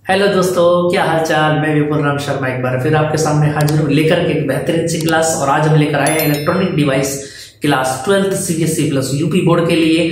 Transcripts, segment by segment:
Hello दोस्तों, क्या हाल चाल। मैं विपुल राम शर्मा एक बार फिर आपके सामने हाजिर हूँ लेकर के एक बेहतरीन सी क्लास। और आज हम लेकर आए हैं electronic device class 12th CBSE plus UP board के लिए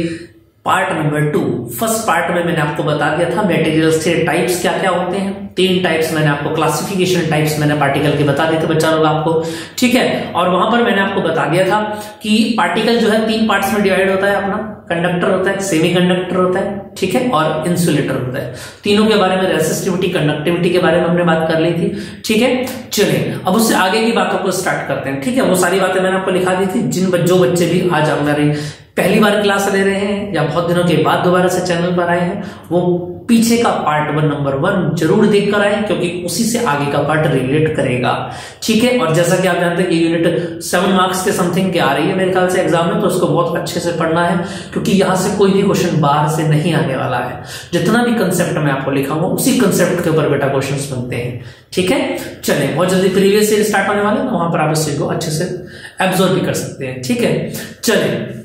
पार्ट नंबर 2। फर्स्ट पार्ट में मैंने आपको बता दिया था मटेरियल्स के टाइप्स क्या क्या होते हैं। 3 टाइप्स मैंने आपको क्लासिफिकेशन टाइप्स मैंने पार्टिकल के बता दिए थे बच्चा लोग आपको, ठीक है। और वहां पर मैंने आपको बता दिया था कि पार्टिकल जो है 3 पार्ट्स में डिवाइड होता है अपना। कंडक्टर होता है, सेमीकंडक्टर होता है, ठीक है, और इंसुलेटर होता है। तीनों के बारे में, रेसिस्टिविटी, कंडक्टिविटी के बारे में हमने बात कर ली थी, ठीक है। चलिए अब उससे आगे की बातों को स्टार्ट करते हैं, ठीक है। वो सारी बातें मैंने आपको लिखा दी थी। जो बच्चे भी आज हमारी पहली बार क्लास ले रहे हैं या बहुत दिनों के बाद दोबारा से चैनल पर आए हैं, वो पीछे का पार्ट नंबर 1 जरूर देख कर आए, क्योंकि उसी से आगे का पार्ट रिलेट करेगा, ठीक है। और जैसा कि आप जानते हैं कि यूनिट 7 मार्क्स के समथिंग के आ रही है मेरे ख्याल से एग्जाम में, तो उसको बहुत अच्छे से पढ़ना है, क्योंकि यहां से कोई भी क्वेश्चन बाहर से नहीं आने वाला है। जितना भी कंसेप्ट मैं आपको लिखाऊंगा उसी कंसेप्ट के ऊपर बेटा क्वेश्चन बनते हैं, ठीक है। चलिए बहुत जल्दी प्रीवियस ईयर स्टार्ट होने वाले हैं, तो वहां पर आप इस चीज को अच्छे से एब्जॉर्ब भी कर सकते हैं, ठीक है। चलिए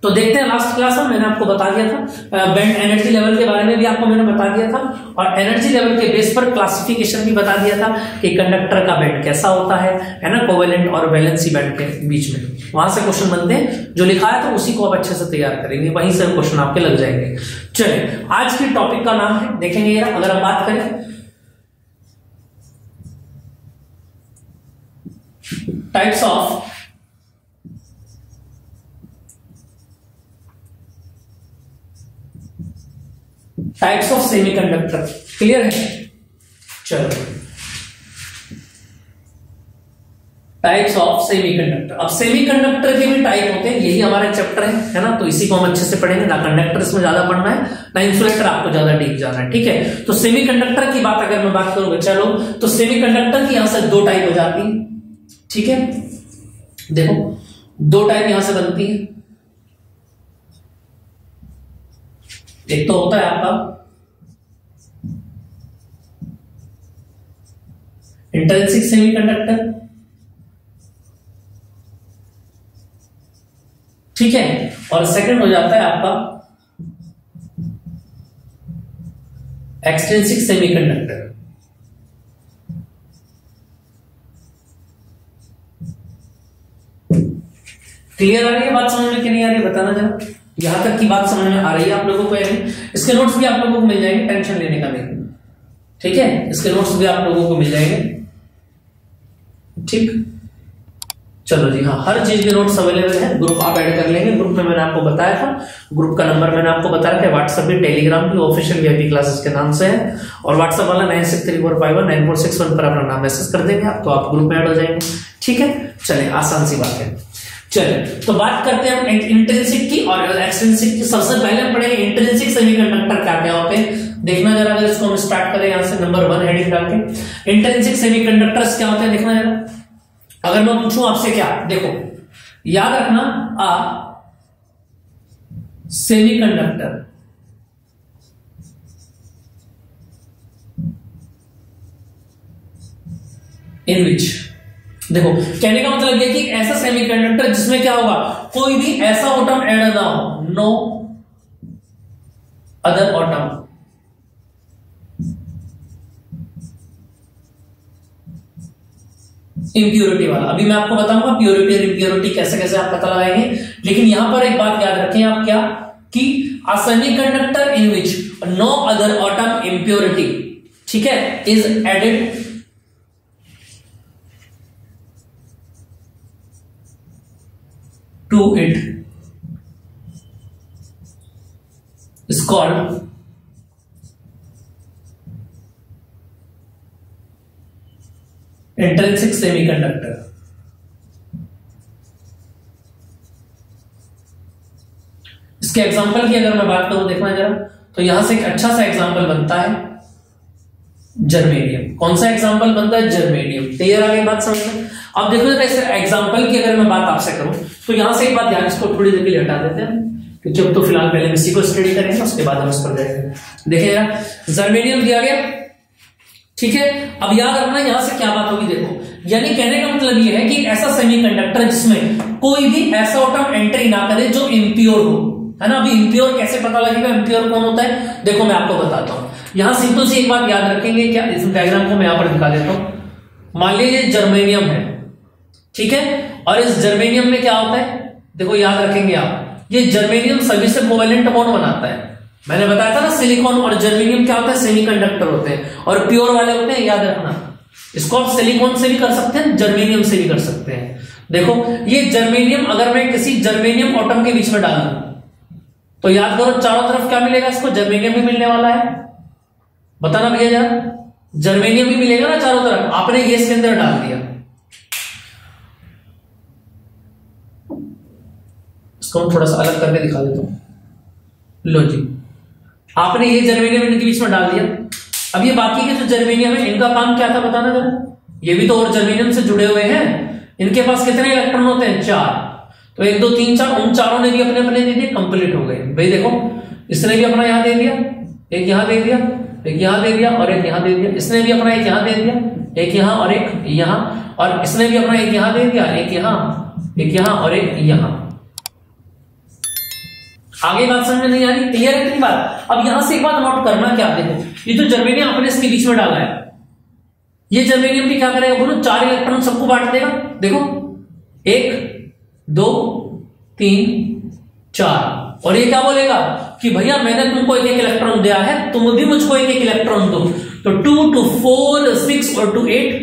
तो देखते हैं। लास्ट क्लास में मैंने आपको बता दिया था बैंड एनर्जी लेवल के बारे में भी आपको मैंने बता दिया था, और एनर्जी लेवल के बेस पर क्लासिफिकेशन भी बता दिया था कि कंडक्टर का बैंड कैसा होता है ना, कोवेलेंट और वैलेंसी बैंड के बीच में। वहां से क्वेश्चन बनते हैं, जो लिखा है तो उसी को आप अच्छे से तैयार करेंगे, वहीं से क्वेश्चन आपके लग जाएंगे। चलिए आज की टॉपिक का नाम है, देखेंगे अगर हम बात करें टाइप्स ऑफ सेमीकंडक्टर। क्लियर है? चलो टाइप्स ऑफ सेमीकंडक्टर। अब सेमीकंडक्टर के भी टाइप होते हैं, यही हमारा चैप्टर है ना, तो इसी को हम अच्छे से पढ़ेंगे। ना कंडक्टर इसमें ज्यादा पढ़ना है, ना इंसुलेटर आपको ज्यादा डीप जाना है, ठीक है। तो सेमीकंडक्टर की बात अगर मैं बात करूं बच्चा लोग, तो सेमीकंडक्टर की यहां से 2 टाइप हो जाती है, ठीक है। देखो 2 टाइप यहां से बनती है। एक तो होता है आपका इंट्रिंसिक सेमीकंडक्टर, ठीक है, और सेकंड हो जाता है आपका एक्सट्रिंसिक सेमीकंडक्टर। क्लियर आ रही है बात समझ में कि नहीं आ रही है, बताना जरा। यहां तक की बात समझ में आ रही है आप लोगों को? इसके नोट्स भी आप लोगों को मिल जाएंगे, टेंशन लेने का नहीं, ठीक है। इसके नोट्स भी आप लोगों को मिल जाएंगे, ठीक। चलो जी, हाँ, हर चीज के नोट्स अवेलेबल है। ग्रुप आप ऐड कर लेंगे। ग्रुप में मैंने आपको बताया था, ग्रुप का नंबर मैंने आपको बताया था। व्हाट्सएप भी, टेलीग्राम भी ऑफिशियल वीआईपी क्लासेस के नाम से है, और व्हाट्सएप वाला 9634519461 पर अपना नाम मैसेज कर देंगे आप, तो आप ग्रुप में ऐड हो जाएंगे, ठीक है। चलिए आसान सी बात है। चलिए तो बात करते हैं हम इंट्रिंसिक की और एक्सट्रिंसिक की। सबसे पहले हम पढ़ेंगे इंट्रिंसिक सेमीकंडक्टर क्या क्या होते हैं। देखना जरा, अगर इसको हम स्टार्ट करें यहां से नंबर 1 हेडिंग डाल के, इंट्रिंसिक सेमीकंडक्टर्स क्या होते हैं देखना जरा। अगर मैं पूछूं आपसे क्या, देखो याद रखना, सेमीकंडक्टर इन विच, देखो कहने का मतलब ये कि ऐसा सेमीकंडक्टर जिसमें क्या होगा, कोई भी ऐसा एटम ऐड ना हो, नो अदर एटम, इंप्योरिटी वाला। अभी मैं आपको बताऊंगा प्योरिटी और इंप्योरिटी कैसे कैसे आप पता लगाएंगे, लेकिन यहां पर एक बात याद रखें आप, क्या कि a semiconductor in which no other atom impurity, ठीक है, is added to it is called intrinsic semiconductor। इसके एग्जांपल की अगर मैं बात करूं, देखना जरा, तो यहां से एक अच्छा सा एग्जांपल बनता है जर्मेनियम। कौन सा एग्जांपल बनता है? जर्मेनियम। क्लियर आ गई बात समझ में? अब देखो जरा, इस एग्जांपल की अगर मैं बात आपसे करूं, तो यहां से एक बात ध्यान, इसको थोड़ी देर के लिए हटा देते हैं, क्योंकि अब तो फिलहाल पहले इसी को स्टडी करेंगे, उसके बाद हम इस पर जाएंगे। देखिए यार, जर्मेनियम दिया गया, ठीक है। अब याद रखना यहां से क्या बात होगी, देखो यानी कहने का मतलब ये है कि ऐसा सेमीकंडक्टर जिसमें कोई भी ऐसा एटम एंट्री ना करे जो इम्प्योर हो, है ना। अभी इम्प्योर कैसे पता लगेगा, इम्प्योर कौन होता है, देखो मैं आपको बताता हूं। यहां सिंपल सी एक बात याद रखेंगे, क्या इस डायग्राम को मैं यहां पर दिखा देता हूं। मान लीजिए जर्मेनियम है, ठीक है, और इस जर्मेनियम में क्या होता है, देखो याद रखेंगे आप, ये जर्मेनियम सभी से कोवेलेंट बॉन्ड बनाता है। मैंने बताया था ना सिलिकॉन और जर्मेनियम क्या होता है, सेमीकंडक्टर होते हैं, और प्योर वाले होते हैं, याद रखना। इसको आप सिलिकॉन से भी कर सकते हैं, जर्मेनियम से भी कर सकते हैं। देखो ये जर्मेनियम, अगर मैं किसी जर्मेनियम एटम के बीच में डाल दूं तो याद करो चारों तरफ क्या मिलेगा, इसको जर्मेनियम भी मिलने वाला है। बताना भैया जरा, जर्मेनियम भी मिलेगा ना चारों तरफ, आपने ये इसके अंदर डाल दिया। इसको हम थोड़ा सा अलग करके दिखा देता हूं। लो जी, आपने ये जर्मेनियम इनके बीच में डाल दिया। अब ये बाकी के जो जर्मेनियम है इनका काम क्या था बताना जरा। ये भी तो और जर्मेनियम से जुड़े हुए हैं, इनके पास कितने इलेक्ट्रॉन होते हैं, 4। तो 1 2 3 4, उन चारों ने भी अपने अपने दे दिए, कंप्लीट हो गए भाई। देखो इसने भी अपना यहां दे दिया, एक यहां दे दिया, एक यहां दे दिया और एक यहां दे दिया। इसने भी अपना एक यहां दे दिया, एक यहां और एक यहां, और इसने भी अपना एक यहां दे दिया, एक यहां, एक यहां और एक यहां। आगे बात समझ में नहीं आ रही, क्लियर है कितनी बात। अब यहां से एक बात नोट करना, क्या देखो ये तो जर्मेनियम अपने इसके बीच में डाला है, ये जर्मेनियम भी क्या करेगा बोलो, 4 इलेक्ट्रॉन सबको बांट देगा। देखो 1 2 3 4, और ये क्या बोलेगा कि भैया मैंने तुमको एक एक इलेक्ट्रॉन दिया है, तुम भी मुझको एक एक इलेक्ट्रॉन दो। तो 2 2 4 6 और 2 8,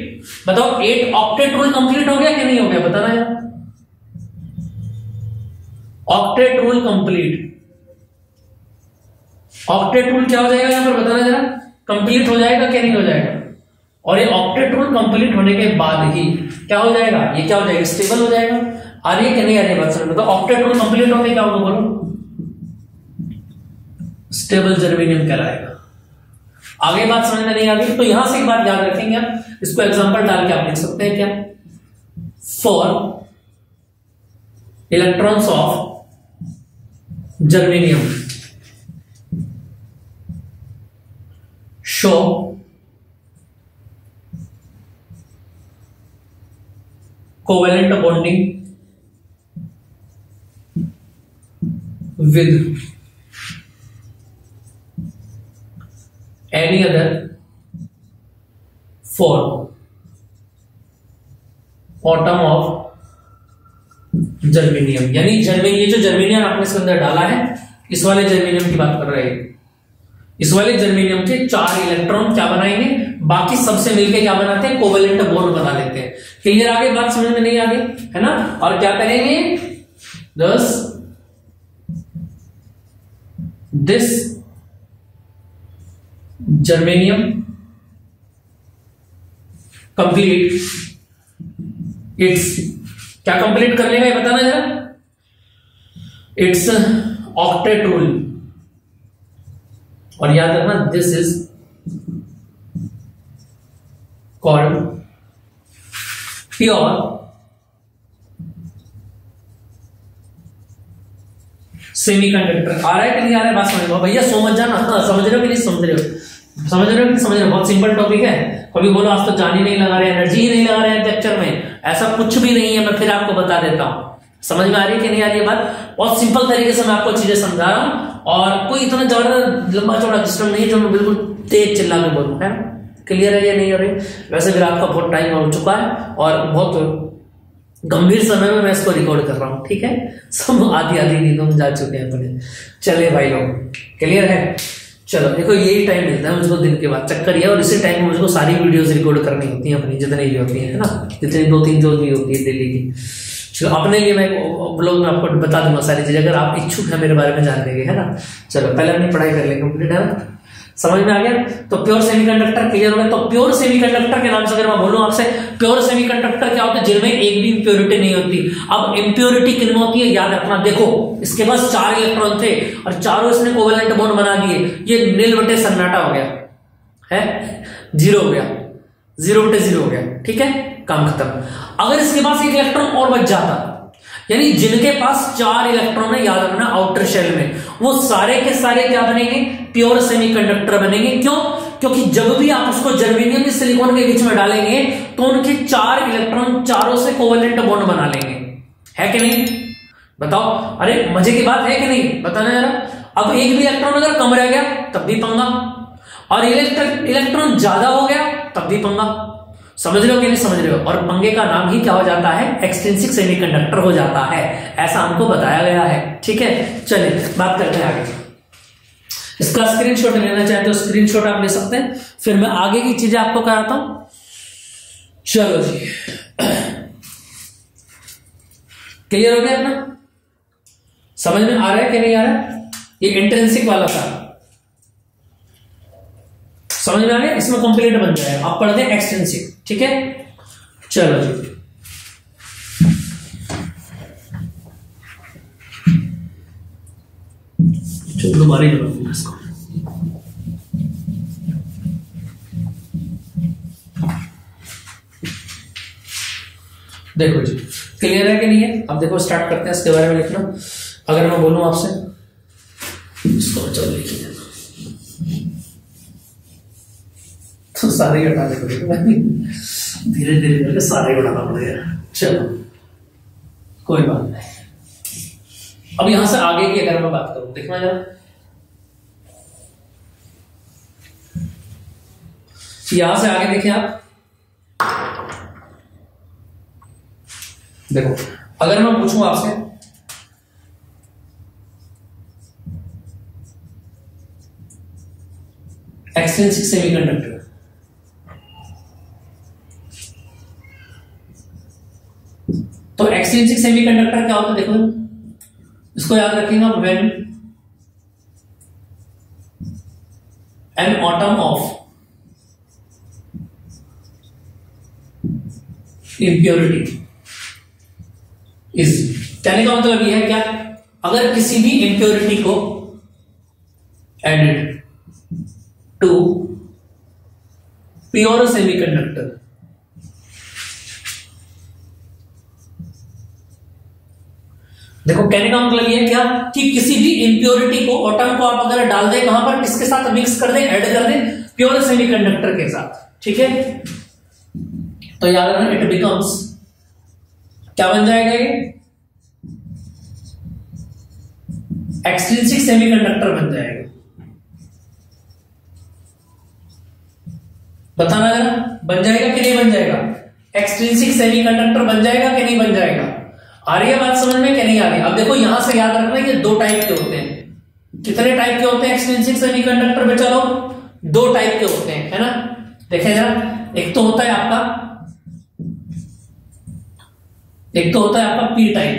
बताओ 8 ऑक्टेट रूल कंप्लीट हो गया कि नहीं हो गया, बताना यार। Octet rule complete, octet rule क्या हो जाएगा यहां पर बताना जरा, कंप्लीट हो जाएगा कि नहीं हो जाएगा। और ये ऑक्टेट रूल कंप्लीट होने के बाद ही क्या हो जाएगा, ये क्या हो जाएगा, स्टेबल हो जाएगा। आ रही है कि नहीं आ रही है बात समझ में। तो ऑक्टेट रूल कंप्लीट होने क्या होगा बोलो, स्टेबल जर्मेनियम कहलाएगा। आगे बात समझ में नहीं आ गई तो यहां से एक बात याद रखेंगे आप, इसको एग्जांपल डाल के आप लिख सकते हैं क्या, for electrons of germanium show covalent bonding with any other for atom of germanium. यानी ये जो जर्मेनियम आपने इसके अंदर डाला है, इस वाले जर्मेनियम की बात कर रहे हैं, इस वाले जर्मेनियम के 4 इलेक्ट्रॉन क्या बनाएंगे, बाकी सबसे मिलकर क्या बनाते हैं, कोवेलेंट बॉन्ड बना लेते हैं। क्लियर, आगे बात समझ में नहीं आ गई है ना। और क्या करेंगे, दिस जर्मेनियम कंप्लीट इट्स, क्या कंप्लीट कर लेगा ये बताना जरा, इट्स ऑक्टेट रूल। और याद रखना this is called pure semiconductor. आ रहा है कि नहीं आ रहा है बात समझ लो भैया, समझ जाना। हाँ, समझ रहे हो कि नहीं समझ रहे हो, समझ रहे हो कि नहीं समझ रहे हो, बहुत सिंपल टॉपिक है। कभी बोलो आज तो जान ही नहीं लगा रहे, एनर्जी ही नहीं लगा रहे हैं लेक्चर में, ऐसा कुछ भी नहीं है। मैं फिर आपको बता देता हूं, समझ में आ रही है कि नहीं आ रही है बात। बहुत सिंपल तरीके से मैं आपको चीजें समझा रहा हूं, और कोई इतना ज्यादा लंबा चौड़ा सिस्टम नहीं है जो मैं बिल्कुल तेज चिल्ला के बोलूं, है। क्लियर है या नहीं हो रही। वैसे भी आपका बहुत टाइम हो चुका है और बहुत गंभीर समय में मैं इसको रिकॉर्ड कर रहा हूं, ठीक है। सब आधी नींदों में जा चुके हैं अपने। चले भाई लोग, क्लियर है। चलो देखो यही टाइम मिलता है मुझको दिन के बाद, चक्कर ये, और इसी टाइम में मुझको सारी वीडियोस रिकॉर्ड करनी होती हैं अपनी, जितनी भी होती है ना, जितनी 2-3 जो भी होती है डेली की। चलो अपने लिए मैं ब्लॉग में आपको बता दूंगा सारी चीजें, अगर आप इच्छुक है मेरे बारे में जानने के, है ना। चलो पहले अपनी पढ़ाई कर लें कंप्लीट, है ना, समझ में आ गया। तो प्योर सेमीकंडक्टर क्लियर हो गया। तो प्योर सेमीकंडक्टर के नाम से अगर मैं बोलूं आपसे, प्योर सेमीकंडक्टर क्या होता है, जिनमें एक भी इंप्योरिटी नहीं होती। अब इंप्योरिटी किन होती है याद रखना, देखो इसके पास 4 इलेक्ट्रॉन थे और चारों इसने कोवेलेंट बॉन्ड बना दिए, ये नील बटे सन्नाटा हो गया है, 0 हो गया, 0/0 हो गया, ठीक है, काम खत्म। अगर इसके पास एक इलेक्ट्रॉन और बच जाता, यानी जिनके पास 4 इलेक्ट्रॉन है याद रखना आउटर शेल में, वो सारे के सारे क्या बनेंगे, प्योर सेमीकंडक्टर बनेंगे। क्यों, क्योंकि जब भी आप उसको जर्मेनियम या सिलिकॉन के बीच में डालेंगे तो उनके 4 इलेक्ट्रॉन चारों से कोवेलेंट बॉन्ड बना लेंगे, है कि नहीं। बताओ, अरे मजे की बात है कि नहीं, बताना जरा। अब एक भी इलेक्ट्रॉन अगर कम रह गया तब भी पंगा, और इलेक्ट्रॉन ज्यादा हो गया तब भी पंगा। समझ रहे हो कि नहीं समझ रहे हो? और पंगे का नाम ही क्या हो जाता है? एक्सट्रिंसिक सेमीकंडक्टर हो जाता है, ऐसा हमको बताया गया है। ठीक है, चलिए बात करते हैं आगे। इसका स्क्रीनशॉट लेना चाहे तो स्क्रीनशॉट आप ले सकते हैं, फिर मैं आगे की चीजें आपको कराता हूं। चलो जी, क्लियर हो गया अपना? समझ में आ रहा है कि नहीं आ रहा है? ये इंट्रिंसिक वाला था, समझ में आ गया? इसमें कंप्लीट बन जाएगा। आप पढ़ते हैं एक्सटेंसिव। ठीक है, चलो जी, चलो दोबारा लगाऊंगा इसको। देखो जी, क्लियर है कि नहीं है? अब देखो स्टार्ट करते हैं इसके बारे में लिखना। अगर मैं बोलूं आपसे, इसको चलो लिखिए तो सारे ही हटा देंगे, धीरे धीरे करके सारे ही उठाना पड़ेगा। चलो कोई बात नहीं। अब यहां से आगे की अगर मैं बात करूं, देखना जरा, यहां से आगे देखिए आप, देखो अगर मैं पूछूं आपसे एक्सट्रिंसिक सेमीकंडक्टर, तो एक्सट्रिंसिक सेमीकंडक्टर क्या होता है? देखो इसको याद रखिएगा, when an atom of impurity is, कहने का मतलब यह है क्या, अगर किसी भी इम्प्योरिटी को एडेड टू प्योर सेमीकंडक्टर, देखो कहने का मतलब यह है क्या कि किसी भी इम्प्योरिटी को, एटम को आप अगर डाल दें कहां पर, किसके साथ मिक्स कर दें, ऐड कर दें, प्योर सेमीकंडक्टर के साथ। ठीक है, तो याद रखना, इट बिकम्स, क्या बन जाएगा ये? एक्सट्रिंसिक सेमीकंडक्टर बन जाएगा। बताना जरा, बन जाएगा कि नहीं बन जाएगा? एक्सट्रिंसिक सेमीकंडक्टर बन जाएगा कि नहीं बन जाएगा? आ रही है बात समझ में कि नहीं आ रही? अब देखो यहां से याद रखना, ये दो टाइप के होते हैं। कितने टाइप के होते हैं एक्सट्रिंसिक सेमीकंडक्टर में? चलो दो टाइप के होते हैं, है ना? देखें जरा, एक तो होता है आपका पी टाइप,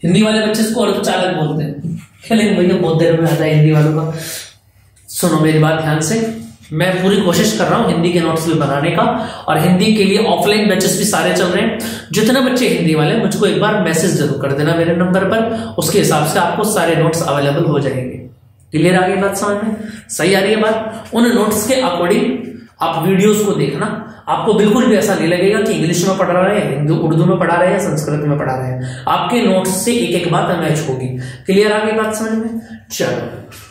हिंदी वाले बच्चे इसको अर्धचालक बोलते हैं। लेकिन भैया बहुत देर में आता है हिंदी वालों का। सुनो मेरी बात ध्यान से, मैं पूरी कोशिश कर रहा हूं हिंदी के नोट्स भी बनाने का, और हिंदी के लिए ऑफलाइन बैचेस भी सारे चल रहे हैं। जितने बच्चे हिंदी वाले मुझको एक बार मैसेज जरूर कर देना मेरे नंबर पर, उसके हिसाब से आपको सारे नोट्स अवेलेबल हो जाएंगे। क्लियर आ गई बात समझ में? सही आ रही है बात? उन नोट्स के अकॉर्डिंग आप वीडियोस को देखना, आपको बिल्कुल भी ऐसा नहीं लगेगा कि इंग्लिश में पढ़ा रहे हैं, हिंदी उर्दू में पढ़ा रहे हैं, संस्कृत में पढ़ा रहे हैं। आपके नोट्स से एक एक बात मैच होगी। क्लियर आ गई बात समझ में? चलो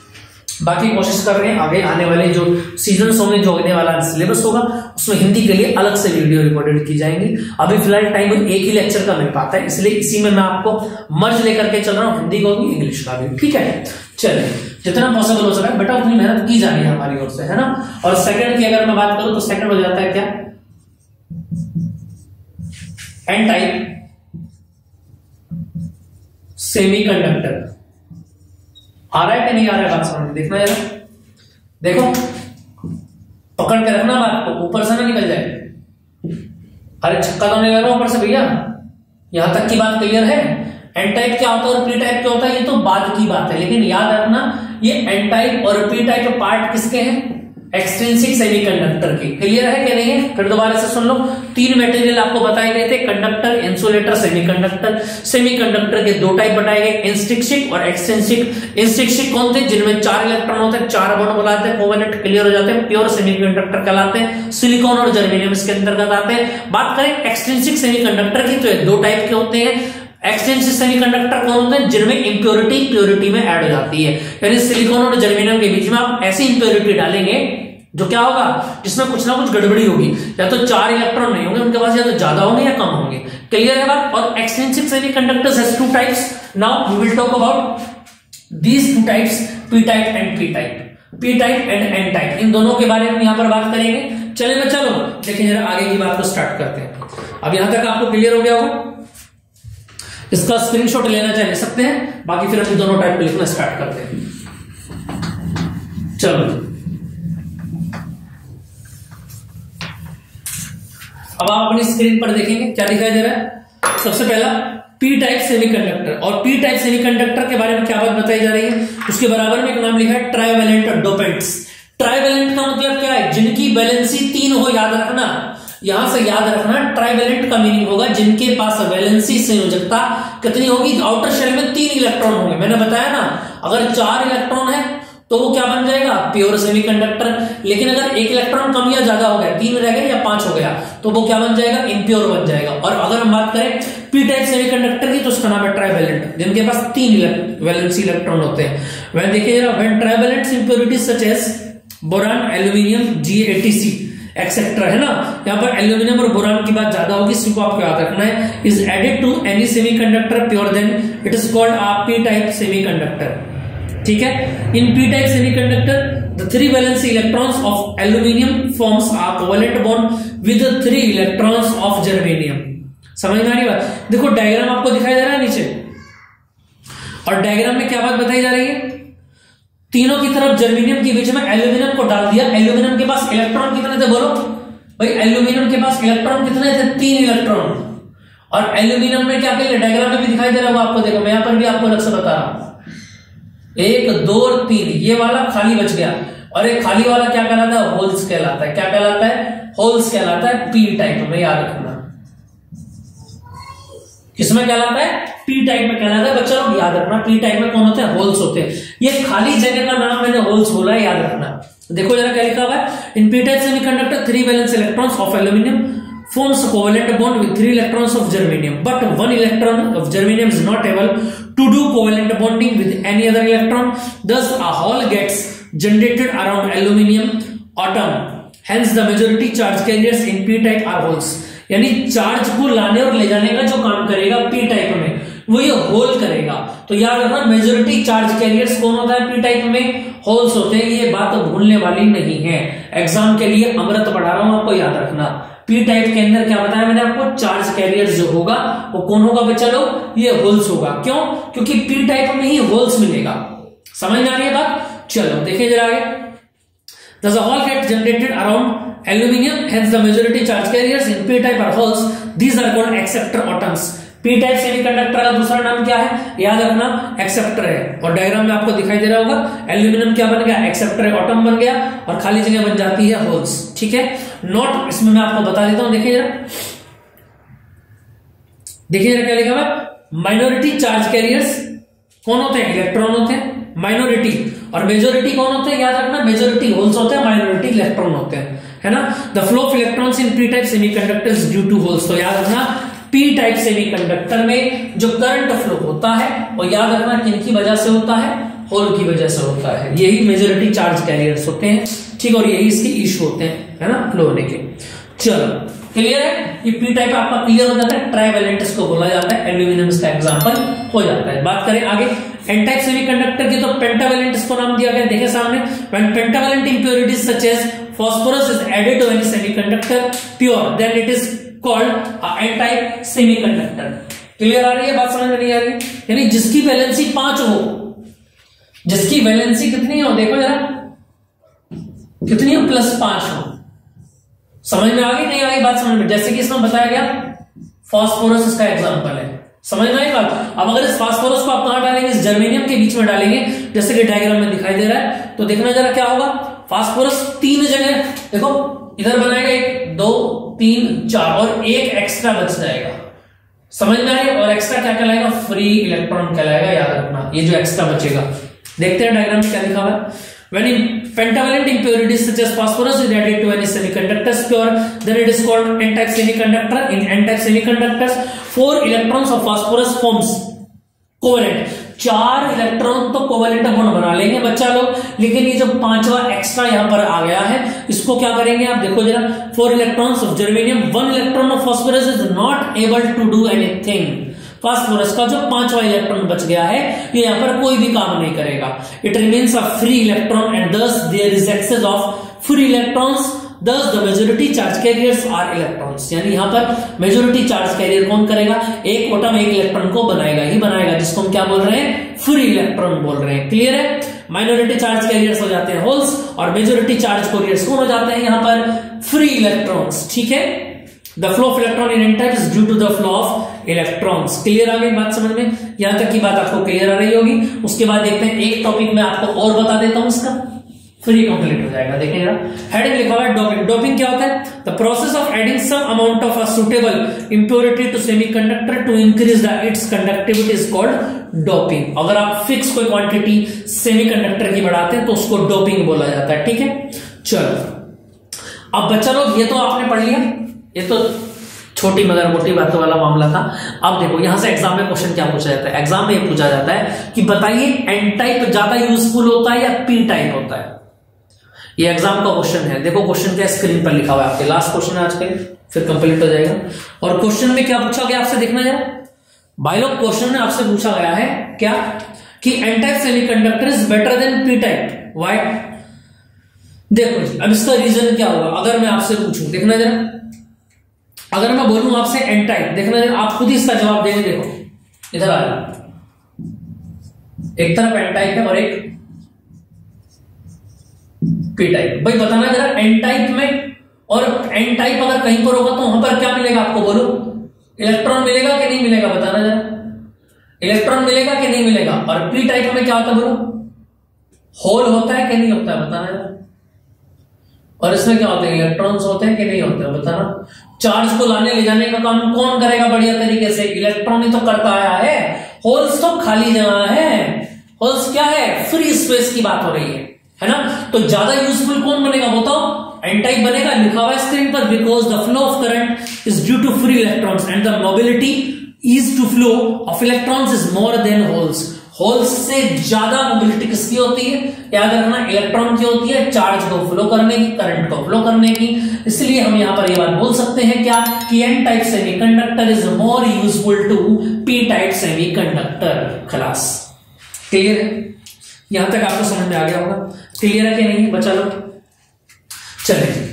बाकी कोशिश कर रहे हैं आगे आने वाले जो सीजन में जो होने वाला सिलेबस होगा उसमें हिंदी के लिए अलग से वीडियो रिकॉर्डेड की जाएंगी। अभी फिलहाल टाइम एक ही लेक्चर का मिल पाता है, इसलिए इसी में मैं आपको मर्ज लेकर के चल रहा हूं, हिंदी का भी इंग्लिश का भी। ठीक है, चलिए जितना पॉसिबल हो सका बेटा उतनी मेहनत की जा रही है हमारी ओर से, है ना? और सेकंड की अगर मैं बात करूं तो सेकंड हो जाता है क्या, एन टाइप सेमीकंडक्टर। आ रहा है कि नहीं आ रहा है बात समझ में? देखना जरा, देखो पकड़ के रखना बात को, ऊपर से ना निकल जाए। अरे छक्का तो नहीं लग रहा ऊपर से भैया, यहां तक की बात क्लियर है? एन टाइप क्या होता है और पी टाइप क्या होता है ये तो बाद की बात है, लेकिन याद रखना ये एन टाइप और पी टाइप पार्ट किसके हैं? एक्सट्रिंसिक सेमीकंडक्टर की। क्लियर है कि नहीं है? फिर दोबारा से सुन लो, तीन मटेरियल आपको बताए गए थे, कंडक्टर, इंसुलेटर, सेमीकंडक्टर। सेमीकंडक्टर के दो टाइप बताए गए, इंस्ट्रिक्सिक और एक्सट्रिंसिक। इंस्ट्रिक्सिक कौन थे? जिनमें 4 इलेक्ट्रॉन होते हैं, 4 बॉन्ड बनाते हैं, कोवेलेंट क्लियर हो जाते हैं, प्योर सेमीकंडक्टर कहलाते हैं। सिलिकॉन और जर्मेनियम इसके अंतर्गत आते हैं। बात करें एक्सट्रिंसिक सेमीकंडक्टर की तो ये दो टाइप के होते हैं। एक्सट्रिंसिक सेमीकंडक्टर कौन होते हैं? जिनमें इंप्योरिटी प्योरिटी में ऐड हो जाती है, यानी सिलिकॉन और जर्मेनियम के बीच में आप ऐसी इंप्योरिटी डालेंगे जो क्या होगा, जिसमें कुछ ना कुछ गड़बड़ी होगी, या तो 4 इलेक्ट्रॉन नहीं होंगे उनके पास, या तो ज्यादा होंगे या कम होंगे। क्लियर है बात। और extensive semiconductors has 2 types. Now we will talk about these 2 types, P type and P type, P type and N type, इन दोनों के बारे में यहां पर बात करेंगे। चलेगा, चलो देखिए जरा आगे की बात को स्टार्ट करते हैं। अब यहां तक आपको क्लियर हो गया होगा, इसका स्क्रीनशॉट लेना चाहे ले सकते हैं, बाकी फिर हम दोनों टाइप को लिखना स्टार्ट करते हैं। चलो अब आप अपनी स्क्रीन पर देखेंगे क्या दिखाई दे रहा है। सबसे पहला पी टाइप सेमीकंडक्टर, और पी टाइप सेमीकंडक्टर के बारे में क्या बात बताई जा रही है, उसके बराबर में एक नाम लिखा है ट्राइवेलेंट डोपेंट्स। ट्राइवेलेंट का मतलब क्या है, जिनकी वैलेंसी 3 हो, याद रखना, यहां से याद रखना, ट्राइवेलेंट का मीनिंग होगा जिनके पास वैलेंसी संयोजकता कितनी होगी, आउटर शेल में 3 इलेक्ट्रॉन होंगे। मैंने बताया ना, अगर 4 इलेक्ट्रॉन है तो वो क्या बन जाएगा, प्योर सेमीकंडक्टर। लेकिन अगर 1 इलेक्ट्रॉन कम या ज्यादा हो गया, 3 रह गया या 5 हो गया, तो वो क्या बन जाएगा, इम्प्योर बन जाएगा। और अगर हम बात करें पी टाइप सेमीकंडक्टर की, तो उसका नाम है ट्राइवेलेंट, जिनके पास 3 वैलेंसी इलेक्ट्रॉन होते हैं। वह देखिए जरा, when trivalent impurities such as boron, aluminium, GATC etcetera, है ना, यहाँ पर एल्यूमिनियम और बोरान की बात ज्यादा होगी, इसको आपको याद रखना है, is added to any semiconductor pure then it is called a P type semiconductor. ठीक है, in P type semiconductor the 3 valency electrons of aluminium forms a covalent bond with 3 electrons of germanium. समझ में आ रही बात। देखो diagram आपको दिखाई दे रहा है नीचे, और डायग्राम में क्या बात बताई जा रही है, तीनों की तरफ जर्मेनियम के बीच में एल्यूमिनियम को डाल दिया। एल्यूमिनियम के पास इलेक्ट्रॉन कितने थे बोलो भाई, एल्यूमिनियम के पास इलेक्ट्रॉन कितने थे, 3 इलेक्ट्रॉन। और एल्यूमिनियम में क्या किया, डायग्राम में भी दिखाई दे रहा होगा आपको, देखो मैं यहां पर भी आपको अलग से बता रहा हूं, 1 2 3, ये वाला खाली बच गया, और एक खाली वाला क्या कहलाता है, होल्स कहलाता है। क्या कहलाता है, होल्स कहलाता है, पी टाइप में, याद रखना। किसमें कहलाता है, पी टाइप में कहलाता है। बच्चा लोग याद रखना, पी टाइप में कौन होते हैं, होल्स होते हैं। ये खाली जगह का नाम मैंने होल्स बोला है, याद रखना। देखो जरा क्या लिखा हुआ है, in P type semiconductor 3 valence electrons of aluminium forms a covalent bond with 3 electrons of germanium, but 1 electron of germanium is not able to do covalent bonding with any other electron. Thus a hole gets generated around aluminium atom. Hence the majority charge carriers in p type are holes. यानी charge को लाने और ले जाने का जो काम करेगा पी टाइप में, वो ये होल करेगा। तो याद रखना, मेजोरिटी चार्ज कैरियर्स कौन होता है, पी टाइप में होल्स होते हैं। ये बात भूलने वाली नहीं है, एग्जाम के लिए अमृत पढ़ा रहा हूं, आपको याद रखना। पी टाइप के अंदर क्या बताया मैंने आपको, चार्ज कैरियर जो होगा वो कौन होगा बच्चा लोग, ये होल्स होगा। क्यों, क्योंकि पी टाइप में ही होल्स मिलेगा। समझ में आ रही है बात। चलो देखिए जरा आगे, Thus a hole gets generated around aluminium, hence the majority charge carriers in p type are holes. These are called acceptor atoms. P type semiconductor का दूसरा नाम क्या है, याद रखना, एक्सेप्टर है। और डायग्राम में आपको दिखाई दे रहा होगा, एल्यूमिनियम क्या बन गया, एक्सेप्टर एटम बन गया, और खाली जगह बन जाती है होल्स। ठीक है, नोट इसमें मैं आपको बता देता हूं, देखिए जरा, देखिए जरा क्या लिखा हुआ, माइनॉरिटी चार्ज कैरियर्स कौन होते हैं, इलेक्ट्रॉन होते हैं, माइनॉरिटी। और मेजोरिटी कौन होते हैं, याद रखना, मेजोरिटी होल्स होते हैं, माइनॉरिटी इलेक्ट्रॉन होते हैं, है ना। The flow of electrons in P type semiconductors due to holes. तो याद रखना, पी टाइप सेमीकंडक्टर में जो करंट फ्लो होता है वो याद रखना किनकी वजह से होता है, होल की वजह से होता है। यही मेजोरिटी चार्ज कैरियर्स होते हैं, ठीक, और यही इसके इश्यू होते हैं, है ना, फ्लो होने के। चलो क्लियर है, ये पी टाइप आपका क्लियर हो जाता है। ट्राइवेलेंट इसको बोला जाता है, एल्यूमिनियम इसका एग्जांपल हो जाता है। बात करें आगे एन टाइप सेमीकंडक्टर की, तो पेंटावेलेंट इसको नाम दिया गया, देखे सामने, when pentavalent impurities such as phosphorus is added to any semiconductor pure, then it is called n type semiconductor. Clear आ रही है बात, समझ में नहीं आ रही, यानी जिसकी वैलेंसी 5 हो, जिसकी वैलेंसी कितनी हो, देखो जरा कितनी हो, +5 हो। समझ में आ गई नहीं आ गई बात, समझ में, जैसे कि इसमें बताया गया फास्फोरस इसका एग्जांपल है, समझ में आई बात। अब अगर इस फास्फोरस को आप कहां डालेंगे, इस जर्मेनियम के बीच में डालेंगे, जैसे कि डायग्राम में दिखाई दे रहा है, तो देखना जरा क्या होगा, फास्फोरस 3 जगह, देखो इधर बनाएगा 1 2 3 4 और 1 एक्स्ट्रा बच जाएगा। समझ में आ रही है, और एक्स्ट्रा क्या कहलाएगा, फ्री इलेक्ट्रॉन कहलाएगा, याद रखना, ये जो एक्स्ट्रा बचेगा। देखते हैं डायग्राम में क्या लिखा हुआ है, when in pentavalent impurities such as phosphorus is added to any semiconductors pure, then it is called n-type semiconductor. In n-type semiconductors 4 electrons of phosphorus forms covalent, 4 electron तो कोवेलेंट बॉन्ड बना लेंगे बच्चा लोग, लेकिन ये जो 5वां एक्स्ट्रा यहां पर आ गया है, इसको क्या करेंगे आप देखो जरा। 4 electrons of germanium, 1 electron of phosphorus is not able to do anything. Phosphorus का जो 5वां इलेक्ट्रॉन बच गया है, ये यहां पर कोई भी काम नहीं करेगा। It remains a free electron and thus there is excess of free electrons, thus the majority charge carriers are electrons। यानी यहां पर मेजोरिटी चार्ज कैरियर कौन करेगा, एक एटम एक इलेक्ट्रॉन को बनाएगा ही बनाएगा, जिसको हम क्या बोल रहे हैं, फ्री इलेक्ट्रॉन बोल रहे हैं। क्लियर है। माइनॉरिटी चार्ज कैरियर्स हो जाते हैं होल्स और मेजोरिटी चार्ज कैरियर्स कौन हो जाते हैं यहां पर, फ्री इलेक्ट्रॉन्स। ठीक है। The flow of electron in n type is due to the flow of electrons। Clear आ गई बात समझ में, यहां तक की बात आपको क्लियर आ रही होगी। उसके बाद देखते हैं एक टॉपिक में आपको और बता देता हूं, इसका फिर ये कंप्लीट हो जाएगा। देखिएगा हेडिंग लिखा हुआ है डोपिंग। डोपिंग क्या होता है, the process of adding some amount of a suitable impurity to semiconductor to increase the its conductivity is called doping. अगर आप फिक्स कोई क्वांटिटी सेमीकंडक्टर की बढ़ाते हैं तो उसको डोपिंग बोला जाता है। ठीक है। चलो अब बच्चा लोग ये तो आपने पढ़ लिया, ये तो छोटी मगर मोटी बातों वाला मामला था। अब देखो यहां से एग्जाम में क्वेश्चन क्या पूछा जाता है, एग्जाम में ये पूछा जाता है कि बताइए एन टाइप ज्यादा यूजफुल होता है या पी टाइप होता है। ये एग्जाम का क्वेश्चन है। देखो क्वेश्चन क्या स्क्रीन पर लिखा हुआ है आपके, लास्ट क्वेश्चन है आज के, फिर कंप्लीट हो जाएगा। और क्वेश्चन में क्या पूछा गया आपसे देखना जरा भाई लोग। क्वेश्चन में आपसे पूछा गया है क्या कि N type semiconductor is better than P type, why. देखो जी अब इसका रीजन क्या होगा, अगर मैं आपसे पूछूं, देखना जरा, अगर मैं बोलूं आपसे एन टाइप, देखना जरा, आप खुद ही इसका जवाब देंगे। देखो इधर आ जाओ, एक तरफ एन टाइप है और एक पी टाइप। भाई बताना जरा एन टाइप में और एन टाइप अगर कहीं पर होगा तो वहां पर क्या मिलेगा आपको, बोलो इलेक्ट्रॉन मिलेगा कि नहीं मिलेगा, बताना जरा। इलेक्ट्रॉन मिलेगा कि नहीं मिलेगा। और पी टाइप में क्या होता है, बोलो होल होता है कि नहीं होता है, बताना जरा। और इसमें क्या होते हैं, इलेक्ट्रॉन्स होते हैं कि नहीं होते हैं, बताना। चार्ज को लाने ले जाने का काम कौन करेगा बढ़िया तरीके से, इलेक्ट्रॉन ही तो करता आया है। होल्स तो खाली जगह है, होल्स क्या है, फ्री स्पेस की बात हो रही है ना। तो ज्यादा यूजफुल कौन बनेगा बताओ, एन टाइप बनेगा। लिखा हुआ है स्क्रीन पर, because the flow of current is due to free electrons and the mobility is to flow of electrons is more than holes. Holes से ज्यादा मोबिलिटी किसकी होती है, याद रखना, इलेक्ट्रॉन की होती है, चार्ज को फ्लो करने की, करंट को फ्लो करने की। इसलिए हम यहां पर यह बात बोल सकते हैं क्या कि N type semiconductor is more useful to P type semiconductor. खलास, क्लियर है। यहां तक आपको समझ में आ गया होगा, क्लियर है कि नहीं बच्चा लोग। चलिए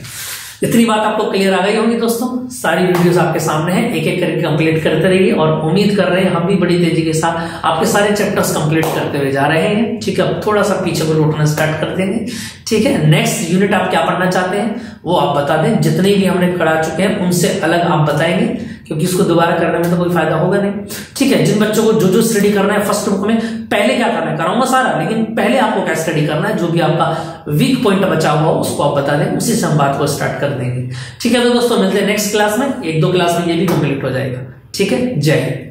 इतनी बात आपको क्लियर आ गई होगी दोस्तों। सारी वीडियोस आपके सामने हैं, एक एक करके कंप्लीट करते रहिए और उम्मीद कर रहे हैं हम भी बड़ी तेजी के साथ आपके सारे चैप्टर्स कंप्लीट करते हुए जा रहे हैं। ठीक है, अब थोड़ा सा पीछे को लौटना स्टार्ट कर देंगे। ठीक है, नेक्स्ट यूनिट आप क्या पढ़ना चाहते हैं वो आप बता दें, जितने भी हमने करा चुके हैं उनसे अलग आप बताएंगे, क्योंकि इसको दोबारा करने में तो कोई फायदा होगा नहीं। ठीक है, जिन बच्चों को जो जो स्टडी करना है फर्स्ट बुक में, पहले क्या करना है कराऊंगा सारा, लेकिन पहले आपको क्या स्टडी करना है, जो भी आपका वीक पॉइंट बचा हुआ हो उसको आप बता दें, उसी से हम बात को स्टार्ट कर देंगे। ठीक है, तो दोस्तों मिलते हैं नेक्स्ट क्लास में, 1-2 क्लास में ये भी कंप्लीट हो जाएगा। ठीक है, जय हिंद।